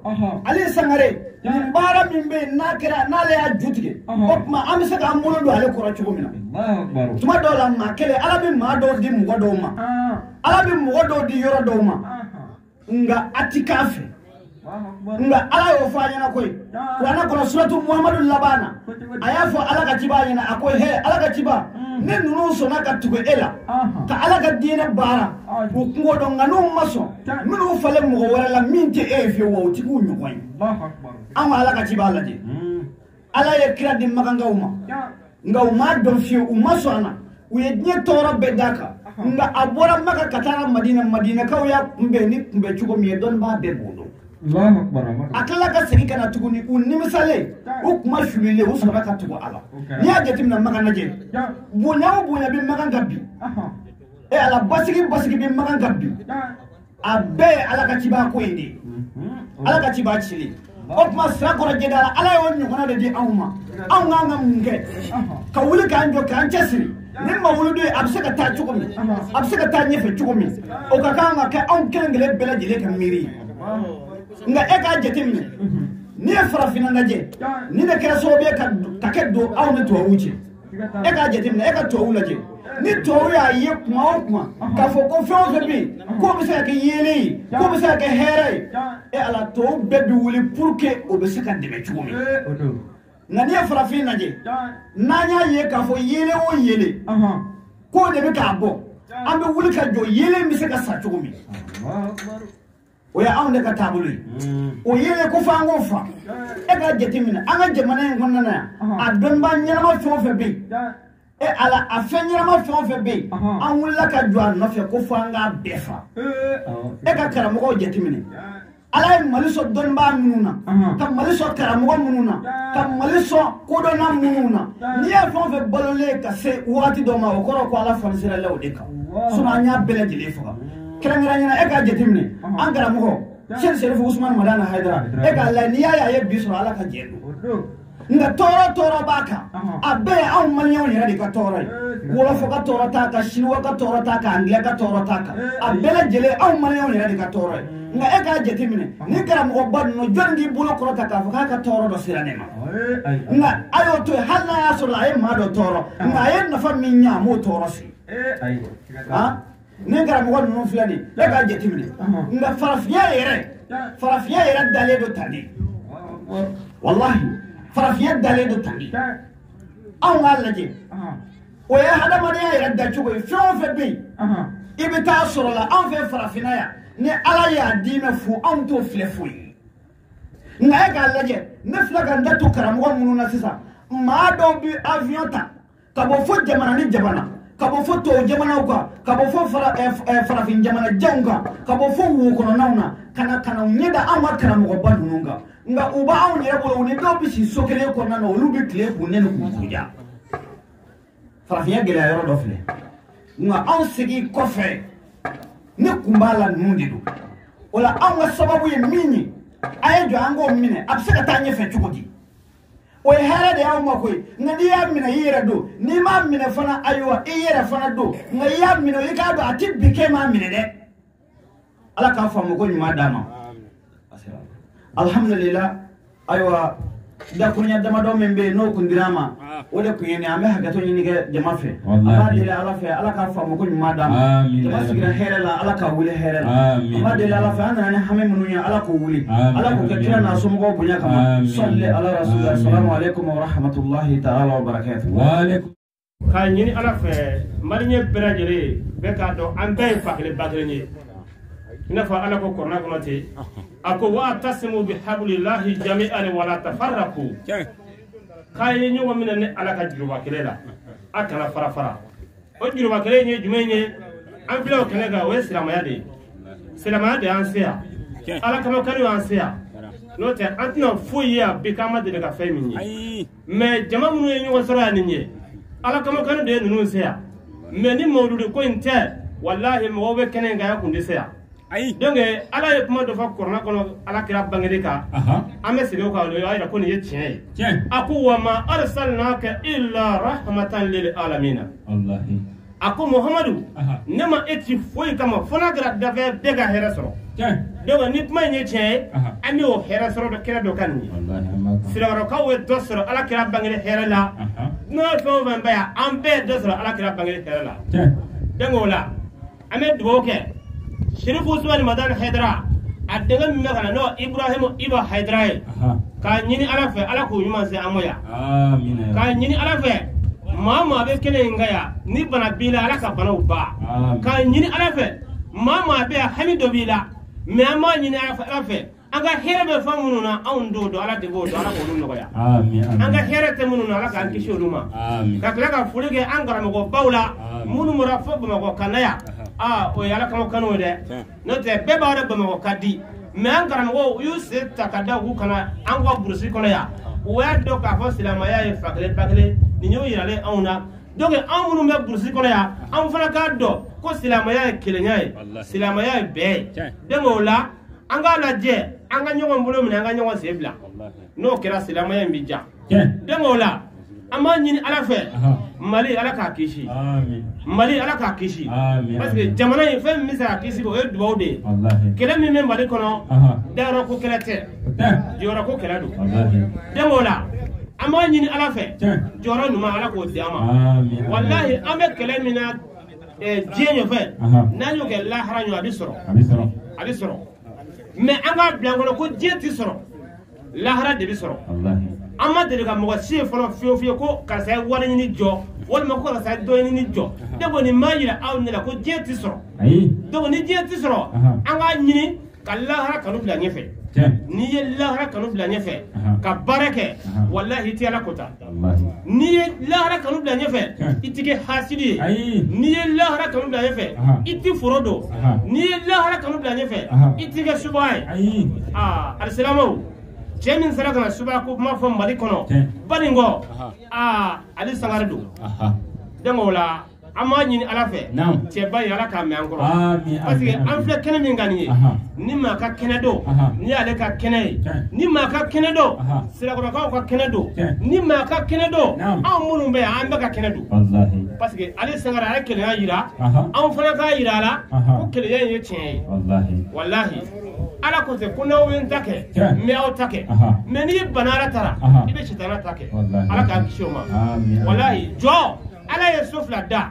ale sangare nin baara min bɛ yen n'a kɛra n'ale y'a ju tigɛ o tuma an bɛ se k'an bolo don ale kɔrɔ cogo min na tuma dɔw la maa kelen ala bɛ maa dɔw di mɔgɔ dɔw ma ala bɛ mɔgɔ dɔw di yɔrɔ dɔw ma nka a ti k'a fɛ nka ala y'o fɔ a ɲɛna koyi kuranɛ kɔnɔ suratu muhamadu laban na a y'a fɔ ala ka ciba ɲɛna a ko he ala ka ciba ne ninnu sɔnna ka tugu e la ka ala ka diinɛ baara u kungo dɔn nka n'u ma sɔn minnu falen mɔgɔ wɛrɛ la min tɛ e ye fiyewu wa o tɛ k'u ɲɔgɔn ye an ka ala ka ciba lajɛ ala ye kira di magankaw ma nka u m'a dɔn fiyewu u ma sɔn a na u ye diɲɛ tɔɔrɔ bɛɛ d'a kan nka a bɔra maka ka taa madinakaw y'a kunbɛn ni kunbɛn cogo min ye dɔnnibaa bɛɛ b'o dɔn a tilala ka segin ka na tuguni u nimisalen u kuma fililen u sɔrɔla ka tugu a la n'i y'a jateminɛ Makan lajɛ bonya o bonya bɛ Makan kan bi ala basigi bɛ Makan kan bi a bɛɛ ye ala ka ciba ko ye de ala ka ciba cilen o tuma sirakɔrɔ jɛdala ala y'o ɲɔgɔnna de di anw ma anw k'an ka mun kɛ ka wuli k'an jɔ k'an cɛsiri ni mawuludu ye a bɛ se ka taa cogo min a bɛ se ka taa ɲɛfɛ cogo min o ka kan ka kɛ anw kelen kelen bɛɛ lajɛlen ka miiri ye nka e k'a jateminɛ n'i ye farafinna lajɛ ni ne kɛra sababu ye ka kɛ don aw ni tubabuw cɛ e k'a jateminɛ e ka tubabuw lajɛ ni tubabuw y'a ye kuma o kuma k'a fɔ ko fɛn o fɛn bɛ yen k'o bɛ se ka kɛ yeelen ye k'o bɛ se ka kɛ hɛrɛ ye e ala tubabuw bɛɛ bɛ wuli pour que o bɛ se ka dɛmɛ cogo min nka n'i ye farafin lajɛ n'an y'a ye k'a fɔ yeelen o yeelen k'o de bɛ k'a bɔ an bɛ wuli ka jɔ yeelen bɛ se ka sa cogo min o ye anw de ka taabolo ye o yeelen ko fɔ an k'o fa e ka jateminɛ an ka jamana in kɔnɔna na yan a dɔnnibaa ɲɛnama fɛn o fɛn bɛ yen e ala a fɛn ɲɛnama fɛn o fɛn bɛ yen an wulila ka jɔ a nɔfɛ ko fɔ an k'a bɛɛ fa e ka karamɔgɔw jateminɛ ala ye mali sɔn dɔnnibaa minnu na ka mali sɔn karamɔgɔ minnu na ka mali sɔn kodɔnna minnu na n'i ye fɛn o fɛn balolen ka se wagati dɔ ma o kɔrɔ ko ala fanisira la o de kan an y'a bɛɛ lajɛlen faga kɛrɛnkɛrɛnnenya e k'a jateminɛ an karamɔgɔ Sɛri Serifu Usumani Madana Haidara e k'a lajɛ n'i y'a ye bi sɔrɔ ala ka jɛ don nka tɔɔrɔ b'a kan a bɛɛ ye anw maliyɛnw yɛrɛ de ka tɔɔrɔ ye wolofɔ ka tɔɔrɔ t'a kan siniwa ka tɔɔrɔ t'a kan angilɛ ka tɔɔrɔ t'a kan a bɛɛ lajɛlen anw maliyɛnw yɛrɛ de ka tɔɔrɔ ye nka e k'a jateminɛ ni karamɔgɔba ninnu jɔnni k'i bolo kɔrɔta k'a fɔ k'a ka tɔɔrɔ dɔ sera ne ma nka a y'o to yen hali n'a y'a sɔrɔ a ye maa dɔ tɔɔrɔ nka a ye nafa min ɲɛ a m'o tɔɔrɔ se ni karamɔgɔ ninnu filɛ nin e k'a jateminɛ nka farafinya yɛrɛ dalen don tan de walahi farafinya dalen don tan de anw k'a lajɛ o ye hadamadenya yɛrɛ dacogo ye fɛn o fɛn bɛ yen i bɛ taa sɔrɔ la anw fɛ farafinna yan ni ala y'a d'i ma fu anw t'o filɛ foyi nka e k'a lajɛ ne filɛ ka n da to karamɔgɔ minnu na sisan maa dɔw bɛ avion ta ka bɔ fo jamana ni jamana ka bɔ fo tubabu jamanaw kan ka bɔ fo farafin jamana janw kan ka bɔ fo wo kɔnɔnaw na ka na u ɲɛ da anw ka karamɔgɔba ninnu kan nka u b'anw yɛrɛ bolo u ni dɔw bɛ si so kelen kɔnɔna na olu bɛ tile k'u nɛni k'u buruja farafinya gɛlɛya yɔrɔ dɔ filɛ nka anw segin kɔfɛ ne kun b'a la ninnu de don o la anw ka sababu ye min ye a ye jɔ an k'o minɛ a bɛ se ka taa ɲɛfɛ cogo di o ye hɛrɛ de y'aw ma koyi nka n'i y'a minɛ i yɛrɛ don n'i m'a minɛ fana ayiwa i yɛrɛ fana don nka i y'a minɛ i k'a dɔn a tɛ bi k'e m'a minɛ dɛ ala k'a faamu ko ɲuman d'a ma alhamdulillah ayiwa dakurunya damadɔ min bɛ yen n'o kun dira an ma o de kun ye nin an bɛ hakɛto ɲini kɛ jama fɛ an b'a deli ala fɛ ala k'a faamu ko ɲuman d'a ma jama sigira hɛrɛ la ala k'a wuli hɛrɛ la an b'a deli ala fɛ an nana ni hami minnu ye ala k'o wuli ala k'o kɛ kira n'a somɔgɔw bonya kama sɔli ala rasulillah salamu alaikum wa rahmatulahi ta'ala wa barakatuh k'a ɲini ala fɛ maliyɛn bɛɛ lajɛlen bɛɛ k'a dɔn an bɛɛ ye fa kelen ba kelen ye i n'a fɔ ala ko kɔrɔna kɔnɔ ten a ko wa'tasimu bihablillahi jami'an wa la tafarraqu k'a ye ɲɔgɔn minɛ ni ala ka juruba kelen la a kana fara fara o juruba kelen ye jumɛn ye an filɛ o kɛnɛ kan o ye silamɛya de ye silamɛya de y'an se yan ala kama kanu y'an se yan n'o tɛ an tɛna foyi ye yan bi k'an ma deli ka fɛn min ye mɛ jama minnu ye ɲɔgɔn sɔrɔ yan nin ye ala kama kanu de ye ninnu se yan mɛ ni mawludi ko in tɛ walahi mɔgɔw bɛ kɛnɛ in kan yan kun tɛ se yan donc ala ye kuma dɔ fɔ kɔrɔna kɔnɔ ala kira bangeli kan an bɛ segin o kan o y'a jira ko nin ye tiɲɛ ye a ko wa ma arsalnaka illa rahmatan lil alamina a ko muhamadu ne ma e ti foyi kama fo n'a kɛra dafɛ bɛɛ ka hɛrɛ sɔrɔ donc ni kuma in ye tiɲɛ ye an y'o hɛrɛ sɔrɔ dɔ kɛnɛ dɔ kan nin ye silamɛkaw ye dɔ sɔrɔ ala kira bangeli hɛrɛ la n'o ye fɛn o fɛn bɛ yan an bɛɛ ye dɔ sɔrɔ ala kira bangeli hɛrɛ la donc o la an bɛ dugawu kɛ Sherifu Usman Madan Haidara a denkɛ min bɛ ka na n'o Ibrahim Iba Haidara ye k'a ɲini ala fɛ ala k'o ɲuman se an ma yan k'a ɲini ala fɛ maa maa bɛ kɛnɛ in kan yan ni bana b'i la ala ka banaw ban k'a ɲini ala fɛ maa maa bɛ yan hami dɔ b'i la mɛ an b'a ɲini ala fɛ an ka hɛrɛ bɛ fɛn minnu na anw t'o dɔn ala de b'o dɔn ala k'olu nɔgɔya an ka hɛrɛ tɛ minnu na ala k'an kisi olu ma ka tila ka foli kɛ an karamɔgɔbaw la minnu bɔra fo Bamakɔ ka na yan o ye ala kama kanu ye dɛ n'o tɛ bɛɛ b'a dɔn Bamakɔ ka di mɛ an karamɔgɔw u y'u sen ta ka da k'u kana an ka burusi kɔnɔ yan u y'a dɔn k'a fɔ silamɛya ye fa kelen ba kelen nin y'o yiralen anw na donc anw minnu bɛ burusi kɔnɔ yan anw fana k'a dɔn ko silamɛya ye kelenya ye silamɛya ye bɛɛ ye donc o la an k'a lajɛ an ka ɲɔgɔn bolo minɛ an ka ɲɔgɔn sen bila n'o kɛra silamɛya in bi ja donc o la an b'a ɲini ala fɛ mali ala k'a kisi mali ala k'a kisi parce que jamana in fɛn min bɛ se k'a kisi o ye dugawu de ye kɛlɛ min bɛ mali kɔnɔ dayɔrɔ ko kɛlɛ tɛ jɔyɔrɔ ko kɛlɛ don donc o la an b'a ɲini ala fɛ jɔyɔrɔ ɲuman ala k'o di an ma walahi an bɛ kɛlɛ min na diɲɛ ɲɛfɛ n'an y'o kɛ lahara ɲɔ a bɛ sɔrɔ mɛ an k'a bila an kɔnɔ ko diɲɛ tɛ sɔrɔ lahara de bɛ sɔrɔ an ma deli ka mɔgɔ si ye fɔlɔ fiyewu fiyewu ko karisa ye wari ɲini jɔ walima ko karisa ye dɔ ɲini jɔ ne ko nin m'a yira aw ne la ko diɲɛ tɛ sɔrɔ donc ni diɲɛ tɛ sɔrɔ an k'a ɲini ka lahara kanu bila ɲɛfɛ n'i ye lahara kanu bila ɲɛfɛ ka baara kɛ walahi i tɛ ala kota n'i ye lahara kanu bila ɲɛfɛ i tɛ kɛ hasidi ye n'i ye lahara kanu bila ɲɛfɛ i tɛ foro don n'i ye lahara kanu bila ɲɛfɛ i tɛ kɛ subaga ye alisilamaw cɛ min sera ka na subaga ko kuma fɔ mali kɔnɔ Banikɔ ale sangare don donc o la an b'a ɲini ala fɛ cɛba ye ala k'a mɛn an kɔrɔ parce que an filɛ kɛnɛ min kan nin ye ni maa ka kɛnɛ don ni y'ale ka kɛnɛ ye ni maa ka kɛnɛ don sirakɔrɔkaw ka kɛnɛ don ni maa ka kɛnɛ don anw minnu bɛ yan an bɛ ka kɛnɛ don parce que ale sangare a ye kelenya yira anw fana k'a yira a la ko kelenya in ye tiɲɛ ye walahi ala ko tɛ ko n'aw ye n ta kɛ n bɛ aw ta kɛ mɛ n'i bana ala taara i bɛ sitana ta kɛ ala k'an kisi o ma walahi jɔ ala ye so fila da